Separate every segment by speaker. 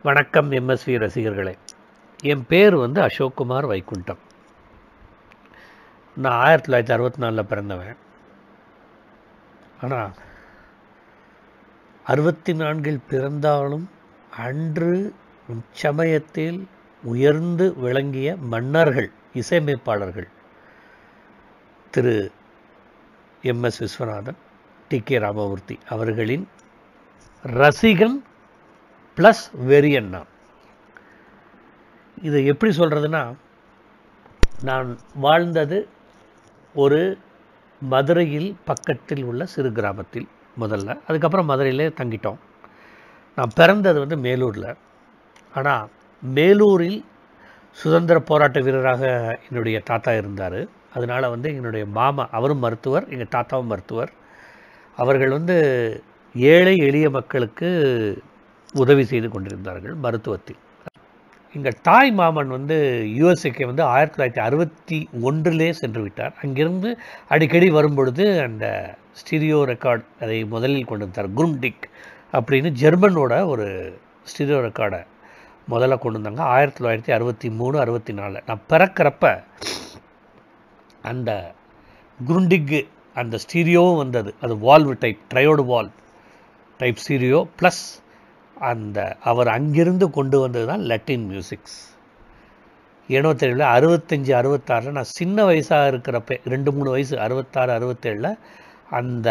Speaker 1: வணக்கம் எம்எஸ்வி ரசிகர்களே. என் பேர் வந்து அசோக்குமார் வைகுண்டம். நான் 1964 பிறந்தவன். ஆனால் 64 பிறந்தாலும் அன்று சமயத்தில் உயர்ந்து விளங்கிய மன்னர்கள், இசையமைப்பாளர்கள் திரு எம்எஸ் விஸ்வநாதன், டி.கே. ராமமூர்த்தி அவர்களின் ரசிகன் ப்ளஸ் வெறியன். இதை எப்படி சொல்கிறதுனா, நான் வாழ்ந்தது ஒரு மதுரையில் பக்கத்தில் உள்ள சிறு கிராமத்தில் முதல்ல. அதுக்கப்புறம் மதுரையிலே தங்கிட்டோம். நான் பிறந்தது வந்து மேலூரில். ஆனால் மேலூரில் சுதந்திர போராட்ட வீரராக என்னுடைய தாத்தா இருந்தார். அதனால் வந்து என்னுடைய மாமா, அவரும் மருத்துவர், எங்கள் தாத்தாவும் மருத்துவர். அவர்கள் வந்து ஏழை எளிய மக்களுக்கு உதவி செய்து கொண்டிருந்தார்கள் மருத்துவத்தில். எங்கள் தாய் மாமன் வந்து யுஎஸ்ஏக்கு வந்து 1961 சென்று விட்டார். அங்கிருந்து அடிக்கடி வரும்பொழுது அந்த ஸ்டீரியோ ரெக்கார்ட் அதை முதலில் கொண்டு வந்தார். குரும்டிக் அப்படின்னு ஜெர்மனோட ஒரு ஸ்டீரியோ ரெக்கார்டை முதல்ல கொண்டு வந்தாங்க 1963-64. நான் பிறக்கிறப்ப அந்த குருண்டிக்கு அந்த ஸ்டீரியோவும் வந்தது. அது valve type, triode valve type stereo plus அந்த அவர் அங்கிருந்து கொண்டு வந்தது தான் லட்டின் மியூசிக்ஸ். ஏனோ தெரியல, 65-66 நான் சின்ன வயசாக இருக்கிறப்ப, 2-3 வயசு, 66-67 அந்த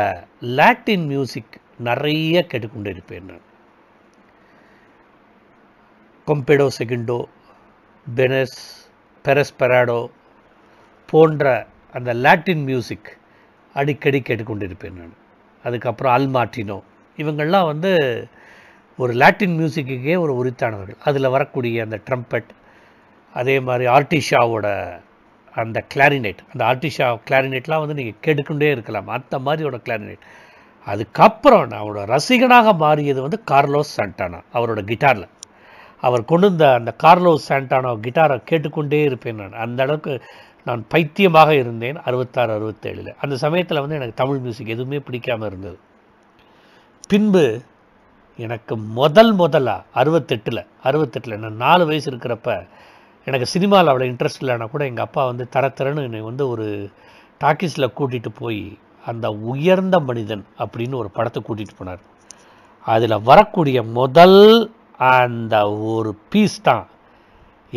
Speaker 1: லாட்டின் மியூசிக் நிறைய கேட்டுக்கொண்டு இருப்பேன் நான். கொம்பெடோ செகண்டோ, பெரஸ்பெராடோ போன்ற அந்த லாட்டின் மியூசிக் அடிக்கடி கேட்டுக்கொண்டிருப்பேன் நான். அதுக்கப்புறம் அல்மார்டினோ, இவங்கள்லாம் வந்து ஒரு லாட்டின் மியூசிக்குக்கே ஒரு உரித்தானவர்கள். அதில் வரக்கூடிய அந்த ட்ரம்பட், அதே மாதிரி ஆர்டிஷாவோட அந்த கிளாரினேட், அந்த ஆர்டிஷா கிளாரினேட்லாம் வந்து நீங்கள் கேட்டுக்கொண்டே இருக்கலாம், அந்த மாதிரியோட கிளாரினேட். அதுக்கப்புறம் நான் அவரோட ரசிகனாக மாறியது வந்து கார்லோஸ் சாண்டானா. அவரோட கிட்டாரில் அவர் கொண்டு வந்த அந்த கார்லோஸ் சாண்டானா கிட்டாரை கேட்டுக்கொண்டே இருப்பேன் நான். அந்த அளவுக்கு நான் பைத்தியமாக இருந்தேன் 66-67. அந்த சமயத்தில் வந்து எனக்கு தமிழ் மியூசிக் எதுவுமே பிடிக்காமல் இருந்தது. பின்பு எனக்கு முதலாக 68 நான் 4 வயசு இருக்கிறப்ப, எனக்கு சினிமாவில் அவ்வளோ இன்ட்ரெஸ்ட் இல்லைனா கூட எங்கள் அப்பா வந்து தரன்னு என்னை வந்து ஒரு டாக்கீஸில் கூட்டிகிட்டு போய் அந்த உயர்ந்த மனிதன் அப்படின்னு ஒரு படத்தை கூட்டிகிட்டு போனார். அதில் வரக்கூடிய முதல் அந்த ஒரு பீஸ் தான்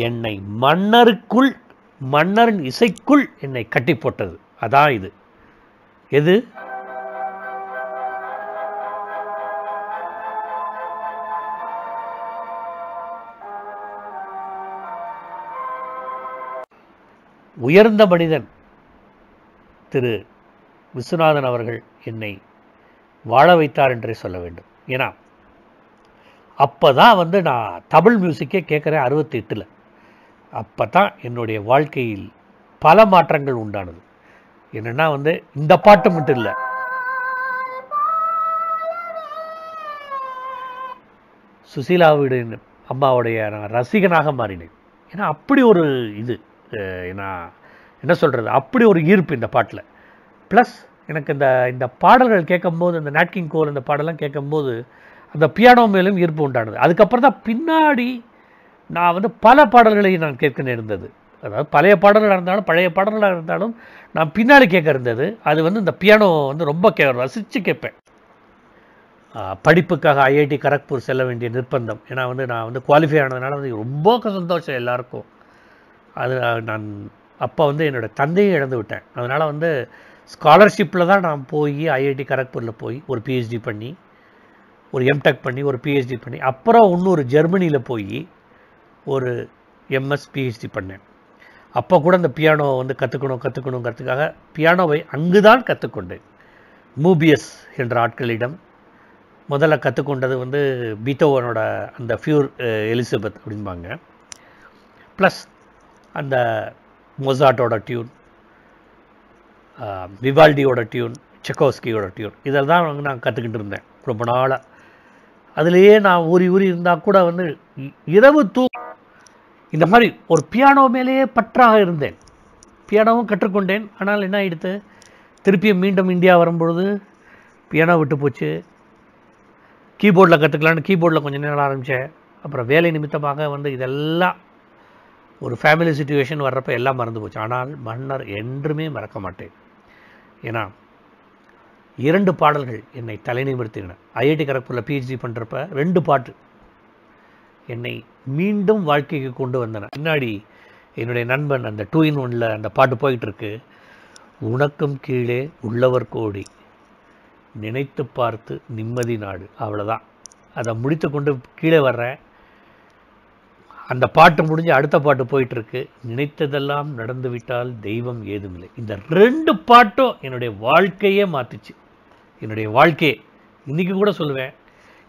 Speaker 1: என்னை மன்னரின் இசைக்குள் என்னை கட்டி போட்டது. அதான் இது. எது? உயர்ந்த மனிதன் திரு விஸ்வநாதன் அவர்கள் என்னை வாழ வைத்தார் என்றே சொல்ல வேண்டும். ஏன்னா அப்போ தான் வந்து நான் தமிழ் மியூசிக்கே கேட்குறேன் 68. அப்போ தான் என்னுடைய வாழ்க்கையில் பல மாற்றங்கள் உண்டானது. என்னென்னா வந்து இந்த பாட்டு மட்டும் இல்லை, சுசீலாவுடைய அம்மாவுடைய நான் ரசிகனாக மாறினேன். ஏன்னா அப்படி ஒரு இது, நான் என்ன சொல்கிறது, அப்படி ஒரு ஈர்ப்பு இந்த பாட்டில். ப்ளஸ் எனக்கு இந்த பாடல்கள் கேட்கும்போது, இந்த நாட் கிங் கோல் இந்த பாடலாம் கேட்கும்போது அந்த பியானோ மேலும் ஈர்ப்பு உண்டானது. அதுக்கப்புறம் தான் பின்னாடி நான் வந்து பல பாடல்களை நான் கேட்க நேர்ந்தது. அதாவது பழைய பாடல்களாக இருந்தாலும் பழைய பாடல்களாக இருந்தாலும் நான் பின்னாடி கேட்க இருந்தது. அது வந்து இந்த பியானோ வந்து ரொம்ப ரசித்து கேட்பேன். படிப்புக்காக ஐஐடி கரக்பூர் செல்ல வேண்டிய நிர்பந்தம். ஏன்னா வந்து நான் வந்து குவாலிஃபை ஆனதுனால வந்து ரொம்ப சந்தோஷம் எல்லாருக்கும். அது நான் அப்போ வந்து என்னோடய தந்தையை இழந்து விட்டேன். அதனால் வந்து ஸ்காலர்ஷிப்பில் தான் நான் போய் ஐஐடி கரக்பூரில் போய் ஒரு பிஹெச்டி பண்ணி, ஒரு எம்டெக் பண்ணி, ஒரு பிஹெச்டி பண்ணி, அப்புறம் இன்னொரு ஜெர்மனியில் போய் ஒரு எம்எஸ் பிஹெச்டி பண்ணேன். அப்போ கூட இந்த பியானோ வந்து கற்றுக்கணுங்கிறதுக்காக பியானோவை அங்கு தான் கற்றுக்கொண்டேன். மூபியஸ் என்ற ஆட்களிடம் முதல்ல கற்றுக்கொண்டது வந்து பீத்தோவனோட அந்த ஃபியூர் எலிசபெத் அப்படின்பாங்க. ப்ளஸ் அந்த மொசாட்டோட டியூன், விவால்டியோட டியூன், செக்கோஸ்கியோட டியூன், இதெல்லாம் வந்து நான் கற்றுக்கிட்டு இருந்தேன் ரொம்ப நாளாக. அதுலேயே நான் ஊறி இருந்தால் கூட வந்து இரவு இந்த மாதிரி ஒரு பியானோ மேலேயே பற்றாக இருந்தேன். பியானோவும் கற்றுக்கொண்டேன். ஆனால் என்ன ஆகிடுத்து, திருப்பியும் மீண்டும் இந்தியா வரும்பொழுது பியானோ விட்டு போச்சு. கீபோர்டில் கற்றுக்கலான்னு கீபோர்டில் கொஞ்சம் நேரம் ஆரம்பித்தேன். அப்புறம் வேலை நிமித்தமாக வந்து இதெல்லாம் ஒரு ஃபேமிலி சிச்சுவேஷன் வர்றப்ப எல்லாம் மறந்து போச்சு. ஆனால் மன்னர் என்றுமே மறக்க மாட்டேன். ஏன்னா 2 பாடல்கள் என்னை தலை நிமிர்த்தின. ஐஐடி கரக்பூரில் பிஹெச்டி பண்ணுறப்ப 2 பாட்டு என்னை மீண்டும் வாழ்க்கைக்கு கொண்டு வந்தன. பின்னாடி என்னுடைய நண்பன் அந்த 2-in-1 அந்த பாட்டு போயிட்டுருக்கு. உனக்கும் கீழே உள்ளவர் கோடி, நினைத்து பார்த்து நிம்மதி நாடு. அவ்வளோதான். அதை முடித்து கொண்டு கீழே வர்றேன். அந்த பாட்டு முடிஞ்சு அடுத்த பாட்டு போயிட்டுருக்கு. நினைத்ததெல்லாம் நடந்து விட்டால் தெய்வம் ஏதுமில்லை. இந்த 2 பாட்டும் என்னுடைய வாழ்க்கையே மாற்றுச்சு. என்னுடைய வாழ்க்கையே. இன்றைக்கி கூட சொல்லுவேன்,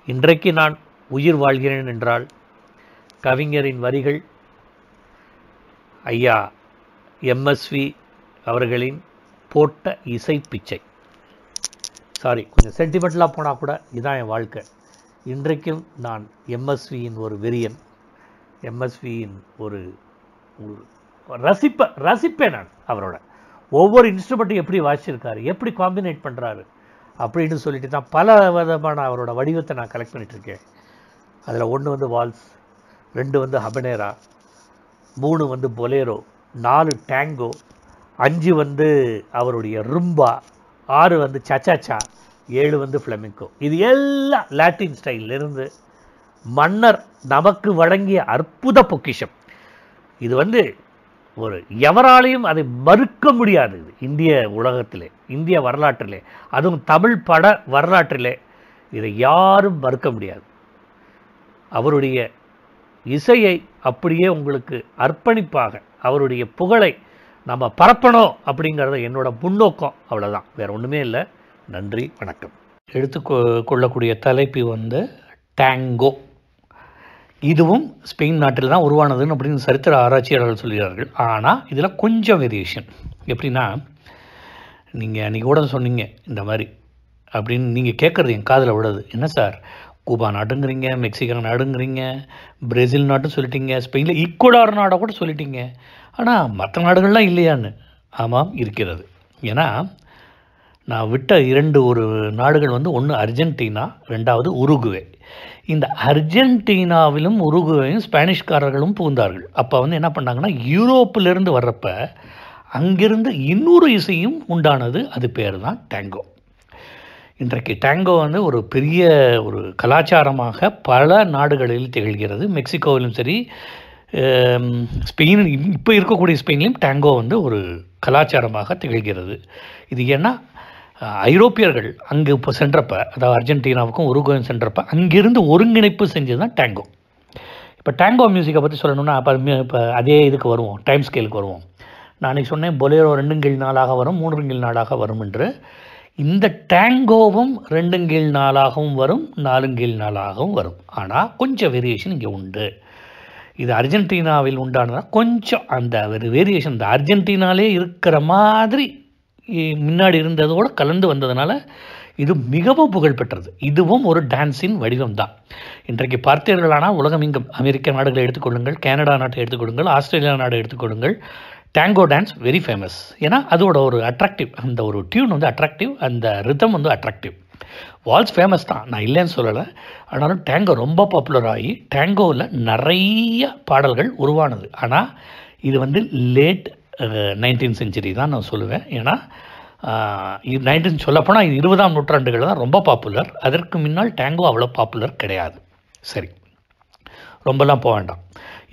Speaker 1: இன்றைக்கு நான் உயிர் வாழ்கிறேன் என்றால் கவிஞரின் வரிகள் ஐயா எம்எஸ்வி அவர்களின் போட்ட இசை பிச்சை. சாரி, கொஞ்சம் சென்டிமெண்டலாக போனால் கூட இதுதான் என் வாழ்க்கை. இன்றைக்கும் நான் எம்எஸ்வியின் ஒரு வெறியன், எம்எஸ்வியின் ஒரு ரசிப்பேன் நான். அவரோட ஒவ்வொரு இன்ஸ்ட்ருமெண்ட்டும் எப்படி வாசிச்சிருக்காரு, எப்படி காம்பினேட் பண்ணுறாரு அப்படின்னு சொல்லிட்டு தான் பல விதமான அவரோட வடிவத்தை நான் கலெக்ட் பண்ணிகிட்ருக்கேன். அதில் 1 வந்து வால்ஸ், 2 வந்து ஹபனேரா, 3 வந்து பொலேரோ, 4 டேங்கோ, 5 வந்து அவருடைய ரும்பா, 6 வந்து சச்சாச்சா, 7 வந்து ஃப்ளெமிங்கோ. இது எல்லாம் லாட்டின் ஸ்டைலிருந்து மன்னர் நமக்கு வழங்கிய அற்புத பொக்கிஷம். இது வந்து ஒரு எவராலையும் அதை மறுக்க முடியாது. இந்திய உலகத்திலே, இந்திய வரலாற்றிலே, அதுவும் தமிழ் பட வரலாற்றிலே இதை யாரும் மறுக்க முடியாது. அவருடைய இசையை அப்படியே உங்களுக்கு அர்ப்பணிப்பாக அவருடைய புகழை நம்ம பரப்பணும் அப்படிங்கிறத என்னோட முன்னோக்கம். அவ்வளோதான், வேறு ஒன்றுமே இல்லை. நன்றி, வணக்கம். எடுத்துக்கொள்ளக்கூடிய தலைப்பு வந்து டேங்கோ. இதுவும் ஸ்பெயின் நாட்டில் தான் உருவானதுன்னு அப்படின்னு சரித்திர ஆராய்ச்சியாளர்கள் சொல்கிறார்கள். ஆனால் இதில் கொஞ்சம் வேரியேஷன். எப்படின்னா, நீங்கள் அன்றைக்கி கூட சொன்னீங்க இந்த மாதிரி அப்படின்னு நீங்கள் கேட்குறது என் காதில் விடாது. என்ன சார், கூபா நாடுங்கிறீங்க, மெக்சிகோ நாடுங்கிறீங்க, பிரேசில் நாட்டும் சொல்லிட்டீங்க, ஸ்பெயினில் ஈக்குவடார் நாடை கூட சொல்லிட்டீங்க, ஆனால் மற்ற நாடுகள்லாம் இல்லையான்னு. ஆமாம், இருக்கிறது. ஏன்னா நான் விட்ட 2 நாடுகள் வந்து, ஒன்று அர்ஜென்டினா, 2வது உருகுவே. இந்த அர்ஜென்டினாவிலும் உருகுவேயும் ஸ்பானிஷ்காரர்களும் புகுந்தார்கள். அப்போ வந்து என்ன பண்ணாங்கன்னா, யூரோப்பிலிருந்து வர்றப்ப அங்கிருந்து இன்னொரு இசையும் உண்டானது. அது பேர் தான் டேங்கோ. இன்றைக்கு டேங்கோ வந்து ஒரு பெரிய ஒரு கலாச்சாரமாக பல நாடுகளில் திகழ்கிறது. மெக்சிகோவிலும் சரி, ஸ்பெயின், இப்போ இருக்கக்கூடிய ஸ்பெயின்லையும் டேங்கோ வந்து ஒரு கலாச்சாரமாக திகழ்கிறது. இது ஏன்னா ஐரோப்பியர்கள் அங்கே இப்போ சென்றப்ப, அதாவது அர்ஜென்டினாவுக்கும் உருகுவேயும் சென்றப்ப அங்கிருந்து ஒருங்கிணைப்பு செஞ்சது தான் டேங்கோ. இப்போ டேங்கோ மியூசிக்கை பற்றி சொல்லணும்னா இப்போ அதே இதுக்கு வருவோம், டைம் ஸ்கேலுக்கு வருவோம். நான் அன்றைக்கி சொன்னேன், பொலேரோ 2/4 வரும், 3/4 வரும் என்று. இந்த டேங்கோவும் 2/4 வரும், 4/4 வரும். ஆனால் கொஞ்சம் வேரியேஷன் இங்கே உண்டு. இது அர்ஜென்டினாவில் உண்டானதான் கொஞ்சம் அந்த ஒரு வேரியேஷன். இந்த அர்ஜென்டினாலே இருக்கிற மாதிரி முன்னாடி இருந்ததோடு கலந்து வந்ததுனால இது மிகவும் புகழ்பெற்றது. இதுவும் ஒரு டான்ஸின் வடிவம் தான். இன்றைக்கு பார்த்தீர்களானால் உலகமெங்கும், அமெரிக்க நாடுகளை எடுத்துக்கொள்ளுங்கள், கனடா நாட்டை எடுத்துக்கொள்ளுங்கள், ஆஸ்திரேலியா நாட்டை எடுத்துக்கொள்ளுங்கள், டேங்கோ டான்ஸ் வெரி ஃபேமஸ். ஏன்னா அதோட ஒரு அட்ராக்டிவ், அந்த ஒரு டியூன் வந்து அட்ராக்டிவ், அந்த ரிதம் வந்து அட்ராக்டிவ். வால்ஸ் ஃபேமஸ் தான், நான் இல்லைன்னு சொல்லலை. ஆனாலும் டேங்கோ ரொம்ப பாப்புலர் ஆகி டேங்கோவில் நிறைய பாடல்கள் உருவானது. ஆனால் இது வந்து லேட் 19th century தான் நான் சொல்லுவேன். ஏன்னா 19 சொல்லப்போனால் இது 20ஆம் நூற்றாண்டுகள் தான் ரொம்ப பாப்புலர். அதற்கு முன்னால் டேங்கோ அவ்வளோ பாப்புலர் கிடையாது. சரி, ரொம்பலாம் போக வேண்டாம்.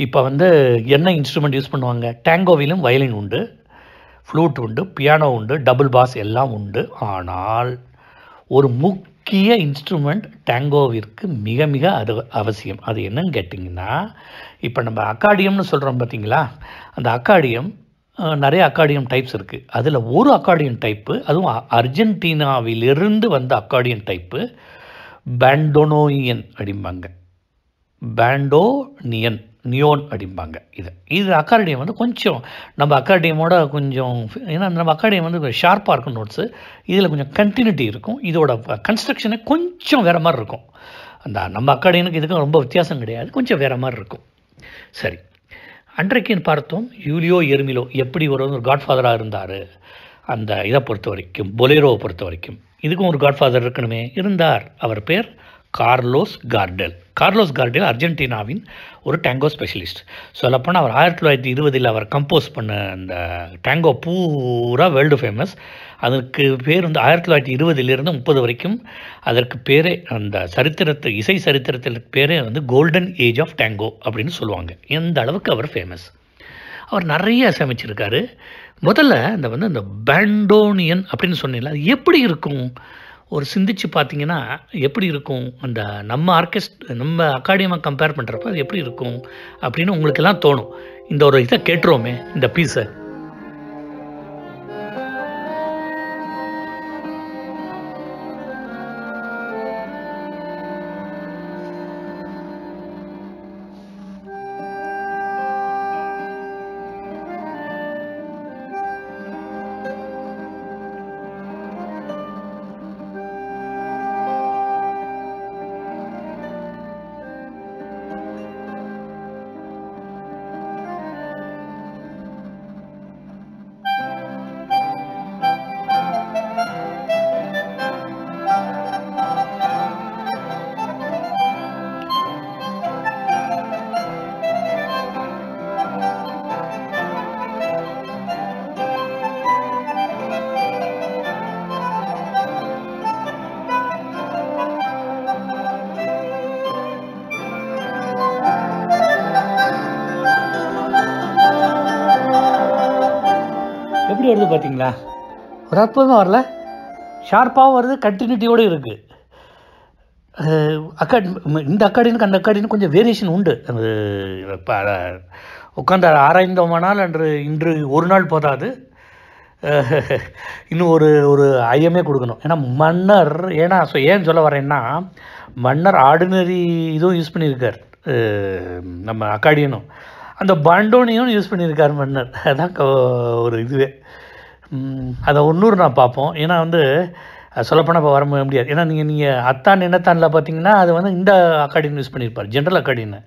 Speaker 1: இப்போ வந்து என்ன இன்ஸ்ட்ருமெண்ட் யூஸ் பண்ணுவாங்க? டேங்கோவிலும் வயலின் உண்டு, ஃப்ளூட் உண்டு, பியானோ உண்டு, டபுள் பாஸ் எல்லாம் உண்டு. ஆனால் ஒரு முக்கிய இன்ஸ்ட்ருமெண்ட் டேங்கோவிற்கு மிக மிக அது அவசியம். அது என்னன்னு கேட்டிங்கன்னா, இப்போ நம்ம அக்கார்டியம்னு சொல்கிறோம் பார்த்தீங்களா, அந்த அக்கார்டியம் நிறைய அக்கார்டியம் டைப்ஸ் இருக்குது. அதில் ஒரு அக்கார்டியன் டைப்பு, அதுவும் அர்ஜென்டினாவிலிருந்து வந்த அக்கார்டியன் டைப்பு பேண்டோனோயியன் அப்படிம்பாங்க, பேண்டோனியன் நியோன் அப்படிம்பாங்க. இது அக்கார்டியம் வந்து கொஞ்சம் நம்ம அக்கார்டியமோட கொஞ்சம், ஏன்னா நம்ம அக்கார்டியம் வந்து ஷார்ப்பாக இருக்கும் நோட்ஸு, இதில் கொஞ்சம் கண்டினியூட்டி இருக்கும். இதோட கன்ஸ்ட்ரக்ஷனே கொஞ்சம் வேறு மாதிரி இருக்கும். அந்த நம்ம அக்கார்டியனுக்கு இதுக்கும் ரொம்ப வித்தியாசம் கிடையாது, கொஞ்சம் வேறு மாதிரி இருக்கும். சரி, அன்றைக்குன்னு பார்த்தோம் யூலியோ எர்மிலோ எப்படி ஒரு காட்ஃபாதராக இருந்தார். அந்த இதை பொறுத்த வரைக்கும், பொலேரோவை பொறுத்த வரைக்கும் இதுக்கும் ஒரு காட்ஃபாதர் இருக்கணுமே, இருந்தார். அவர் பேர் கார்லோஸ் கார்டெல் அர்ஜென்டினாவின் ஒரு டேங்கோ ஸ்பெஷலிஸ்ட். சொல்லப்போனால் அவர் 1920 அவர் கம்போஸ் பண்ண அந்த டேங்கோ பூரா வேர்ல்டு ஃபேமஸ். அதற்கு பேர் வந்து 1920 30 வரைக்கும் அதற்கு பேரே, அந்த இசை சரித்திரத்திற்கு பேரே வந்து கோல்டன் ஏஜ் ஆஃப் டேங்கோ அப்படின்னு சொல்லுவாங்க. எந்த அளவுக்கு அவர் ஃபேமஸ். அவர் நிறைய சமைச்சிருக்காரு. முதல்ல அந்த பேண்டோனியன் அப்படின்னு சொன்னீங்களா, அது எப்படி இருக்கும் ஒரு சிந்திச்சு பார்த்தீங்கன்னா எப்படி இருக்கும்? அந்த நம்ம அக்காடியமாக கம்பேர் பண்ணுறப்ப அது எப்படி இருக்கும் அப்படின்னு உங்களுக்கெல்லாம் தோணும். இந்த ஒரு இதை கேட்டுருவோமே, இந்த பீஸை. எப்படி வருது பார்த்தீங்களா? ஒரு அற்புதமாக வரல, ஷார்ப்பாகவும் வருது, கண்டினியூட்டியோடு இருக்குது. இந்த அக்காடினுக்கு அந்த அக்காடினுக்கு கொஞ்சம் வேரியேஷன் உண்டு. அது உட்காந்து ஆராய்ந்தோமானால் இன்று ஒரு நாள் போதாது, இன்னும் ஒரு ஐயமே கொடுக்கணும். ஏன்னா மன்னர், ஏன் சொல்ல வரேன்னா, மன்னர் ஆர்டினரி இதுவும் யூஸ் பண்ணியிருக்கார், நம்ம அக்காடியனும் அந்த பாண்டோனியும் யூஸ் பண்ணியிருக்கார் மன்னர். அதுதான் ஒரு இதுவே. அதை இன்னொரு நான் பார்ப்போம். ஏன்னா சொல்லப்போனால் இப்போ வர முடியாது. ஏன்னா நீங்கள் அத்தான் என்னத்தானில் பார்த்தீங்கன்னா அது இந்த அக்காடியன் யூஸ் பண்ணியிருப்பார், ஜென்ரல் அக்காடியன்.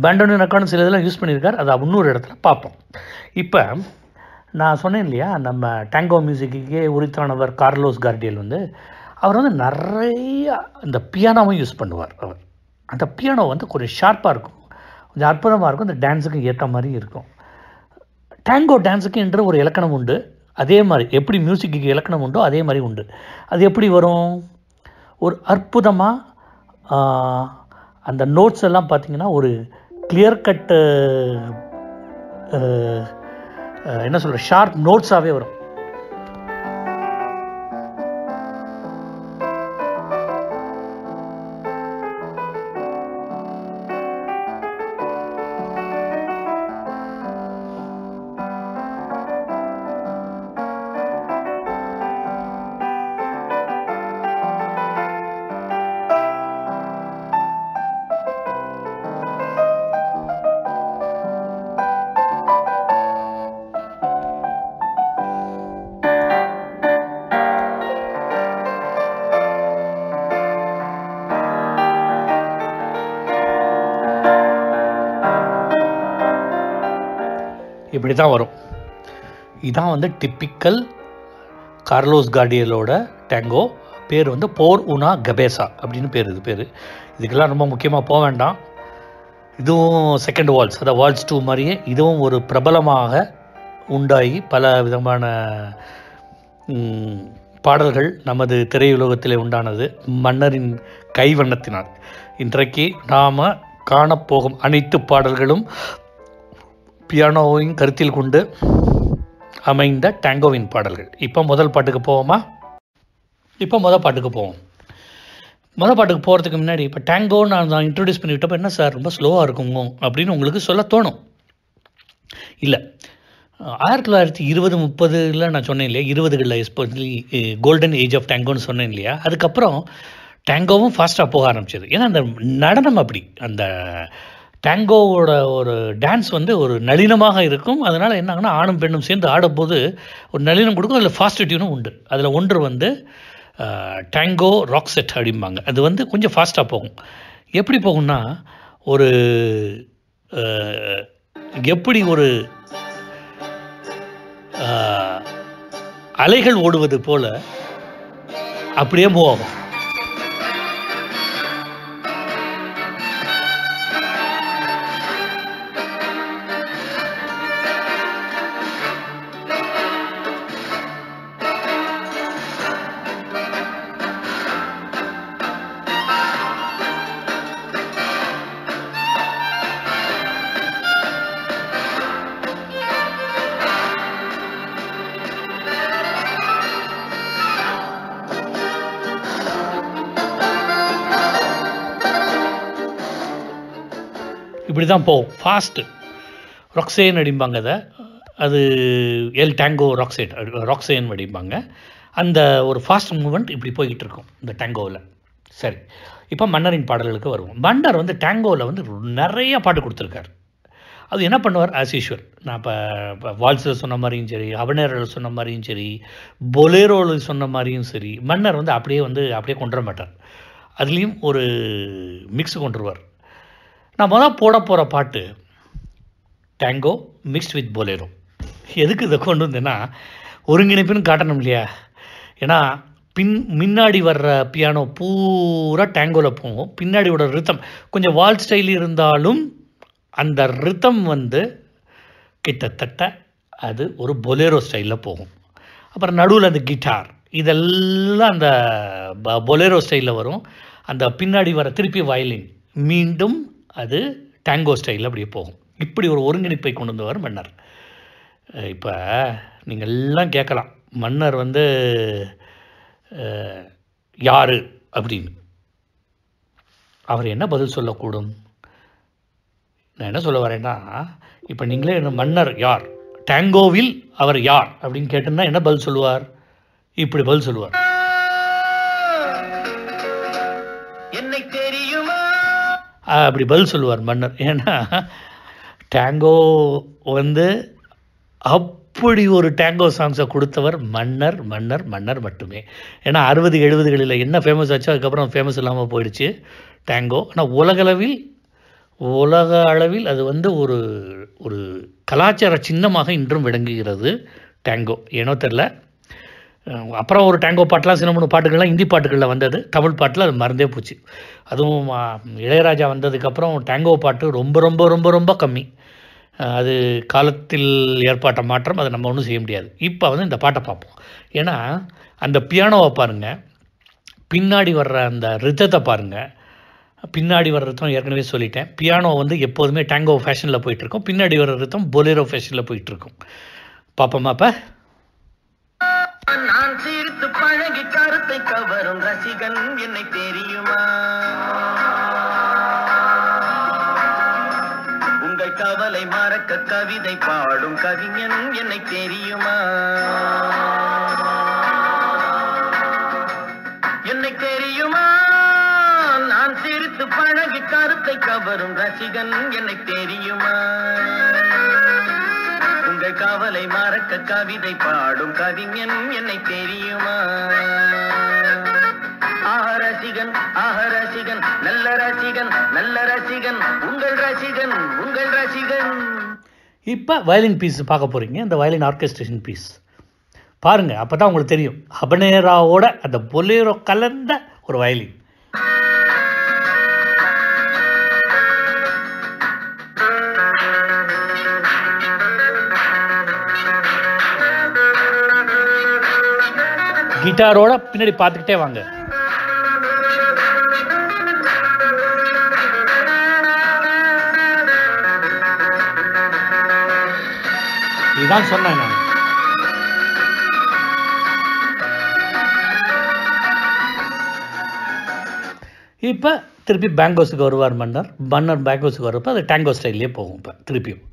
Speaker 1: பேண்டோனியன் அக்காடியன் சில இதெல்லாம் யூஸ் பண்ணியிருக்கார். அதை இன்னொரு இடத்துல பார்ப்போம். இப்போ நான் சொன்னேன் இல்லையா, நம்ம டேங்கோ மியூசிக்கே உரித்தானவர் கார்லோஸ் கார்டியல் அவர் நிறைய இந்த பியானோவும் யூஸ் பண்ணுவார். அவர் அந்த பியானோ கொஞ்சம் ஷார்ப்பாக இருக்கும், கொஞ்சம் அற்புதமாக இருக்கும், இந்த டான்ஸுக்கு ஏற்ற மாதிரி இருக்கும். டேங்கோ டான்ஸுக்கு என்ற ஒரு இலக்கணம் உண்டு. அதே மாதிரி எப்படி மியூசிக்கு இலக்கணம் உண்டோ அதே மாதிரி உண்டு. அது எப்படி வரும்? ஒரு அற்புதமாக அந்த நோட்ஸ் எல்லாம் பார்த்திங்கன்னா ஒரு கிளியர் கட்டு, என்ன சொல்கிற, ஷார்ப் நோட்ஸாகவே வரும். இப்படி தான் வரும். இதான் டிப்பிக்கல் கார்லோஸ் கார்டியலோட டேங்கோ. பேர் போர் உனா கபேசா அப்படின்னு பேர். இது பேர். இதுக்கெல்லாம் ரொம்ப முக்கியமாக போக வேண்டாம். இதுவும் செகண்ட் வால்ஸ், அதாவது வால்ஸ் 2 மாதிரியே இதுவும் ஒரு பிரபலமாக உண்டாகி பல விதமான பாடல்கள் நமது திரையுலகத்திலே உண்டானது மன்னரின் கைவண்ணத்தினால். இன்றைக்கு நாம் காணப்போகும் அனைத்து பாடல்களும் பியானோவையும் கருத்தில் கொண்டு அமைந்த டேங்கோவின் பாடல்கள். இப்போ முதல் பாட்டுக்கு போவோமா? முதல் பாட்டுக்கு போகிறதுக்கு முன்னாடி இப்போ டேங்கோன்னு நான் இன்ட்ரடியூஸ் பண்ணிவிட்டப்போ என்ன சார் ரொம்ப ஸ்லோவாக இருக்குங்க அப்படின்னு உங்களுக்கு சொல்ல தோணும். இல்லை, 1920 30 நான் சொன்னேன் இல்லையா, 20களில் எஸ்பெஷலி கோல்டன் ஏஜ் ஆஃப் டேங்கோன்னு சொன்னேன் இல்லையா, அதுக்கப்புறம் டேங்கோவும் ஃபாஸ்ட்டாக போக ஆரம்பிச்சது. ஏன்னா அந்த நடனம் அப்படி, அந்த டேங்கோவோட ஒரு டான்ஸ் ஒரு நளினமாக இருக்கும். அதனால் என்ன ஆகுனா, ஆணும் பெண்ணும் சேர்ந்து ஆடும்போது ஒரு நளினம் கொடுக்கும். அதில் ஃபாஸ்ட் டியூனும் உண்டு. அதில் ஒன்று டேங்கோ ராக் செட் அப்படிம்பாங்க. அது கொஞ்சம் ஃபாஸ்ட்டாக போகும். எப்படி போகும்னா, ஒரு எப்படி ஒரு அலைகள் ஓடுவது போல் அப்படியே மூவ் ஆகும். இப்படி தான் போகும், ஃபாஸ்ட்டு. ராக்ஸேன் அடிப்பாங்க அதை, அது எல் டேங்கோ ராக்ஸேன் அடிப்பாங்க. அந்த ஒரு ஃபாஸ்ட் மூமெண்ட் இப்படி போய்கிட்டு இருக்கும் இந்த டேங்கோவில். சரி, இப்போ மன்னரின் பாடல்களுக்கு வருவோம். மன்னர் வந்து டேங்கோவில் வந்து நிறைய பாட்டு கொடுத்துருக்காரு. அது என்ன பண்ணுவார், ஆஸ் யூஷுவல், நான் இப்போ வால்ஸில் சொன்ன மாதிரியும் சரி, ஹபனேரோவில் சொன்ன மாதிரியும் சரி, பொலேரோவில் சொன்ன மாதிரியும் சரி, மன்னர் வந்து அப்படியே கொண்டு வர மாட்டார். அதுலேயும் ஒரு மிக்ஸ் கொண்டுருவார். நான் முதல் போட போகிற பாட்டு டேங்கோ மிக்ஸ்ட் வித் பொலேரோ. எதுக்கு இதை கொண்டு வந்தேன்னா, ஒருங்கிணைப்புன்னு காட்டணும் இல்லையா? ஏன்னா முன்னாடி வர்ற பியானோ பூரா டேங்கோவில் போகும், பின்னாடியோட ரித்தம் கொஞ்சம் வால் ஸ்டைல் இருந்தாலும் அந்த ரித்தம் வந்து கிட்டத்தட்ட அது ஒரு பொலேரோ ஸ்டைலில் போகும். அப்புறம் நடுவில் அந்த கிட்டார் இதெல்லாம் அந்த பொலேரோ ஸ்டைலில் வரும். அந்த பின்னாடி வர திருப்பி வயலின் மீண்டும் அது டேங்கோ ஸ்டைலில் அப்படியே போகும். இப்படி ஒரு ஒருங்கிணைப்பை கொண்டு வந்தவர் மன்னர். இப்போ நீங்கள் எல்லாம் கேட்கலாம், மன்னர் வந்து யார் அப்படின்னு. அவர் என்ன பதில் சொல்லக்கூடும்? நான் என்ன சொல்ல வரேன்னா, இப்போ நீங்களே மன்னர் யார், டேங்கோவில் அவர் யார் அப்படின்னு கேட்டோம்னா என்ன பதில் சொல்லுவார்? இப்படி பதில் சொல்லுவார், என்னை தெரியுமா, அப்படி பதில் சொல்லுவார் மன்னர். ஏன்னா டேங்கோ வந்து அப்படி ஒரு டேங்கோ சாங்ஸை கொடுத்தவர் மன்னர் மன்னர் மன்னர் மட்டுமே. ஏன்னா 60-70களில் என்ன ஃபேமஸ் ஆச்சோ அதுக்கப்புறம் ஃபேமஸ் இல்லாமல் போயிடுச்சு டேங்கோ. ஆனால் உலக அளவில் அது வந்து ஒரு ஒரு கலாச்சார சின்னமாக இன்றும் விளங்குகிறது டேங்கோ. ஏனோ தெரில. அப்புறம் ஒரு டேங்கோ பாட்டெலாம் சின்ன 3 பாட்டுகள்லாம் ஹிந்தி பாட்டுகளில் வந்தது, தமிழ் பாட்டில் அது மறந்தே போச்சு. அதுவும் இளையராஜா வந்ததுக்கப்புறம் டேங்கோ பாட்டு ரொம்ப ரொம்ப ரொம்ப ரொம்ப கம்மி. அது காலத்தில் ஏற்பட்ட மாற்றம், அதை நம்ம ஒன்றும் செய்ய முடியாது. இப்போ வந்து இந்த பாட்டை பார்ப்போம். ஏன்னா அந்த பியானோவை பாருங்கள், பின்னாடி வர்ற அந்த ரித்தத்தை பாருங்கள். பின்னாடி வர்ற ரித்தம் ஏற்கனவே சொல்லிட்டேன், பியானோ வந்து எப்போதுமே டேங்கோ ஃபேஷனில் போயிட்டுருக்கோம், பின்னாடி வர்ற ரித்தம் பொலேரோ ஃபேஷனில் போயிட்டுருக்கும். பார்ப்போமா? அப்போ நான் சீர்த்து பழகி கருத்தை கவரும் ரசிகன் என்னை தெரியுமா, உங்கள் கவலை மறக்க கவிதை பாடும் கவிஞன் என்னை தெரியுமா, என்னை தெரியுமா, நான் சிரித்து பழகி கருத்தை கவரும் ரசிகன் என்னை தெரியுமா, உங்கள் கவலை மறக்க கவிதை பாடும் கவிஞன் என்னை தெரியுமா, ரசிகன் ரசிகன் நல்ல ரசிகன் நல்ல ரசிகன் உங்கள் ரசிகன் உங்கள் ரசிகன். இப்போ வயலின் பீஸ் பார்க்க போகிறீங்க, இந்த வயலின் ஆர்கெஸ்ட்ரேஷன் பீஸ் பாருங்கள். அப்போ தான் உங்களுக்கு தெரியும் ஹபனேராவோட அந்த பொலேரோ கலந்த ஒரு வயலின். கிட்டாரோட பின்னாடி பார்த்துக்கிட்டே வாங்க. இதுதான் சொன்னேன் நான். இப்போ திருப்பி பேங்கோஸுக்கு வருவார் மன்னர். பேங்கோஸுக்கு வரப்போ அது டேங்கோ ஸ்டைல்லே போகும். இப்போ திருப்பியும்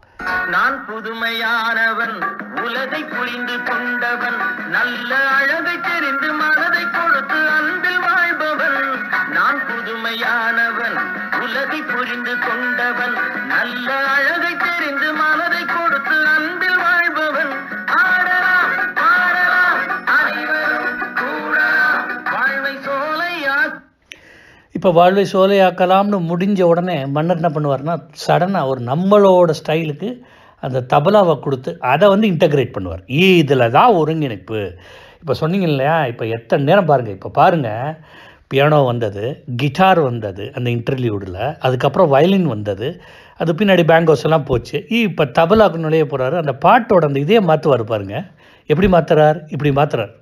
Speaker 1: நான் புதுமையானவன், உலகை புரிந்து கொண்டவன், நல்ல அழகை தெரிந்து மனதை கொடுத்து அன்பில் வாழ்பவன், நான் புதுமையானவன், உலகை புரிந்து கொண்டவன், நல்ல அழகை தெரிந்து மனதை கொடுத்து அன்பில் வாழ்பவன், ஆடலாம் பாடலாம் அனைவரும் கூடலாம் வாழ்வை சோலையா. இப்போ வாழ்வை சோலையாக்கலாம்னு முடிஞ்ச உடனே மன்னர் என்ன பண்ணுவார்னா, சடனாக ஒரு நம்மளோட ஸ்டைலுக்கு அந்த தபலாவை கொடுத்து அதை வந்து இன்டகிரேட் பண்ணுவார். இதில் தான் ஒருங்கிணைப்பு. இப்போ சொன்னீங்க இல்லையா, இப்போ எத்தனை நேரம் பாருங்கள். இப்போ பாருங்கள், பியானோ வந்தது, கிட்டார் வந்தது அந்த இன்டர்வியூடில், அதுக்கப்புறம் வயலின் வந்தது, அது பின்னாடி பேங்கோஸ் எல்லாம் போச்சு. இப்போ தபலாவுக்கு நுழைய போகிறாரு. அந்த பாட்டோட அந்த இதே மாற்றுவார் பாருங்க. எப்படி மாற்றுறார்? இப்படி மாற்றுறார்.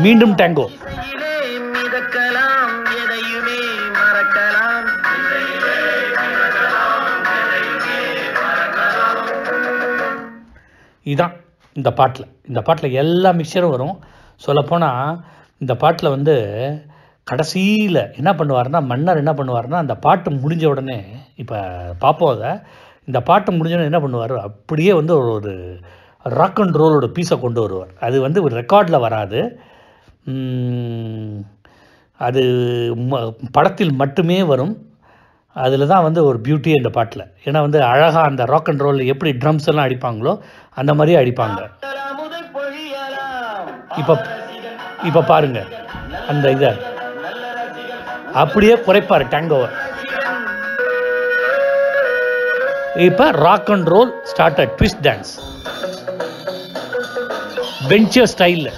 Speaker 1: மீண்டும் டேங்கோ.
Speaker 2: இதுதான் இந்த பாட்டில் எல்லா மிக்சரும் வரும். சொல்லப்போனால் இந்த பாட்டில் வந்து கடைசியில் என்ன பண்ணுவார்னா, மன்னர் என்ன பண்ணுவார்னா, அந்த பாட்டு முடிஞ்ச உடனே, இப்போ பார்ப்போம் அதை, இந்த பாட்டு முடிஞ்ச உடனே என்ன பண்ணுவார், அப்படியே வந்து ஒரு ராக் அண்ட் ரோலோட பீஸை கொண்டு வருவார். அது வந்து ஒரு ரெக்கார்டில் வராது, அது படத்தில் மட்டுமே வரும். அதில் தான் வந்து ஒரு பியூட்டியே இந்த பாட்டில். ஏன்னா வந்து அழகாக அந்த ராக் அண்ட் ரோலில் எப்படி ட்ரம்ஸ் எல்லாம் அடிப்பாங்களோ அந்த மாதிரியே அடிப்பாங்க. இப்போ பாருங்க அந்த இதை அப்படியே குறைப்பார் டேங்கோவர். இப்போ rock and roll start twist dance பெஞ்சர் ஸ்டைலில்.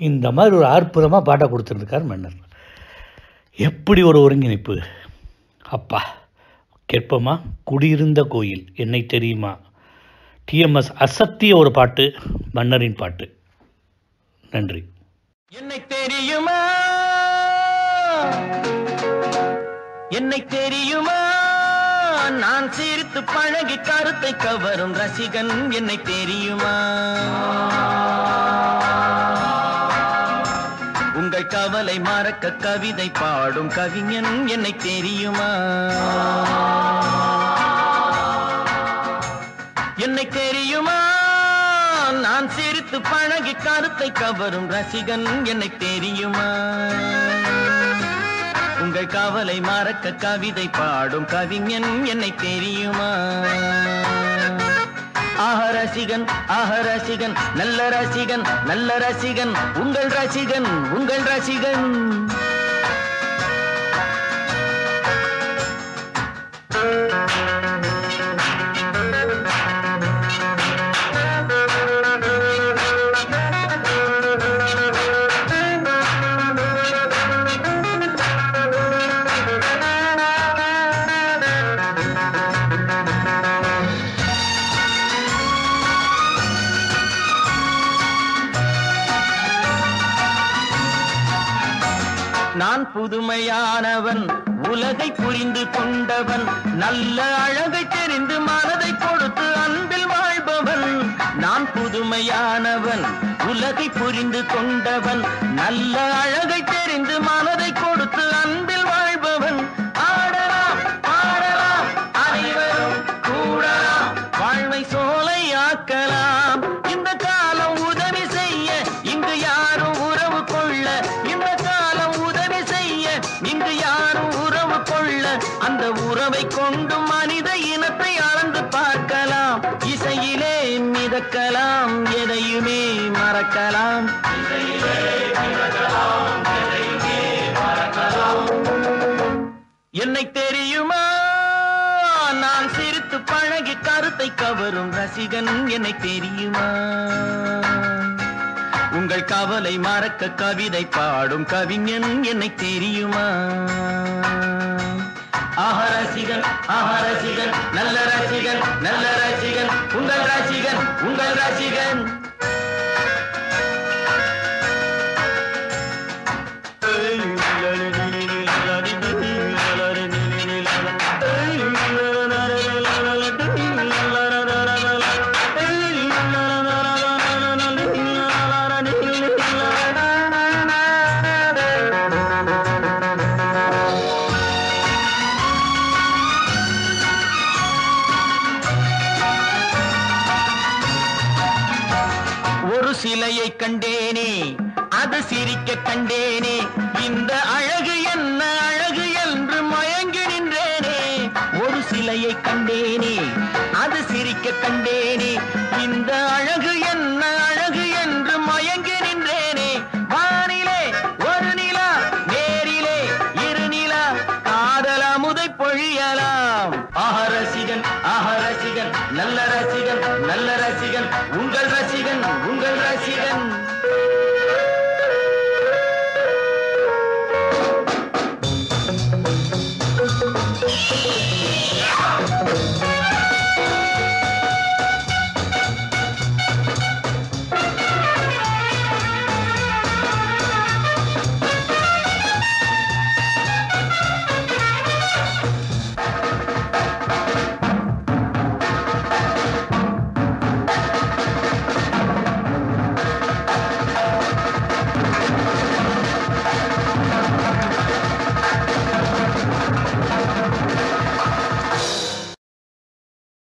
Speaker 2: இந்த மாதிரி ஒரு அற்புதமாக பாட்டை கொடுத்துருக்கார் மன்னர். எப்படி ஒரு ஒருங்கிணைப்பு அப்பா! கேட்போமா? குடியிருந்த கோயில் என்னை தெரியுமா, டிஎம்எஸ் அசத்திய ஒரு பாட்டு, மன்னரின் பாட்டு. நன்றி.
Speaker 3: என்னை தெரியுமா, என்னை தெரியுமா, நான் சிரித்து பழகி கருத்தை கவரும் ரசிகன் என்னை தெரியுமா, உங்கள் கவலை மறக்க கவிதை பாடும் கவிஞன் என்னை தெரியுமா, என்னை தெரியுமா, நான் சிரித்து பழகி கருத்தை கவரும் ரசிகன் என்னை தெரியுமா, உங்கள் கவலை மறக்க கவிதை பாடும் கவிஞன் என்னை தெரியுமா. ஆஹ ரசிகன், ஆஹ ரசிகன், நல்ல ரசிகன், நல்ல ரசிகன், உங்கள் ரசிகன், உங்கள் ரசிகன். நான் புதுமையானவன், உலகை புரிந்து கொண்டவன், நல்ல அழகை தெரிந்து மனதை கொடுத்து அன்பில் வாழ்பவன். நான் புதுமையானவன், உலகை புரிந்து கொண்டவன், நல்ல அழகை தெரிந்து மனதை கொடுத்து அன்பில் வாழ்பவன். ஆடலாம் பாடலாம் அனைவரும் கூடலாம், வாழ்வை சோலையாக்கலாம். இந்த காலம் உதவி செய்ய இங்கு யாரும் உறவு கொள்ள, இந்த காலம் உதவி செய்ய இங்கு யாரும் உறவு கொள்ள, அந்த உறவை கொண்டு மனித இனத்தை அளந்து பார்க்கலாம். இசையிலே மிதக்கலாம், எதையுமே மறக்கலாம். என்னை தெரியுமா, நான் சிரித்து பழகி கருத்தை கவரும் ரசிகன் என்னை தெரியுமா, உங்கள் கவலை மறக்க கவிதை பாடும் கவிஞன் என்னை தெரியுமா. ஆஹ ரசிகன், ஆஹ ரசிகன், நல்ல ரசிகன், நல்ல ரசிகன், உங்கள் ரசிகன், உங்கள் ரசிகன். சிலையை கண்டேனே, அது சிரிக்க கண்டேனே, இந்த அழகு என்ன அழகு என்று மயங்கி நின்றேனே. ஒரு சிலையை கண்டேனே, அது சிரிக்க கண்டேனே, இந்த அழகு என்ன அழகு என்று மயங்கி நின்றேனே. வானிலே ஒரு நிலா, நேரிலே இரு நிலா, காதல் அமுதை பொழியலாம். ஆஹ ரசிகன், ஆஹ ரசிகன், நல்ல ரசிகன், நல்ல ரசிகன் உங்கள் ரசிகன்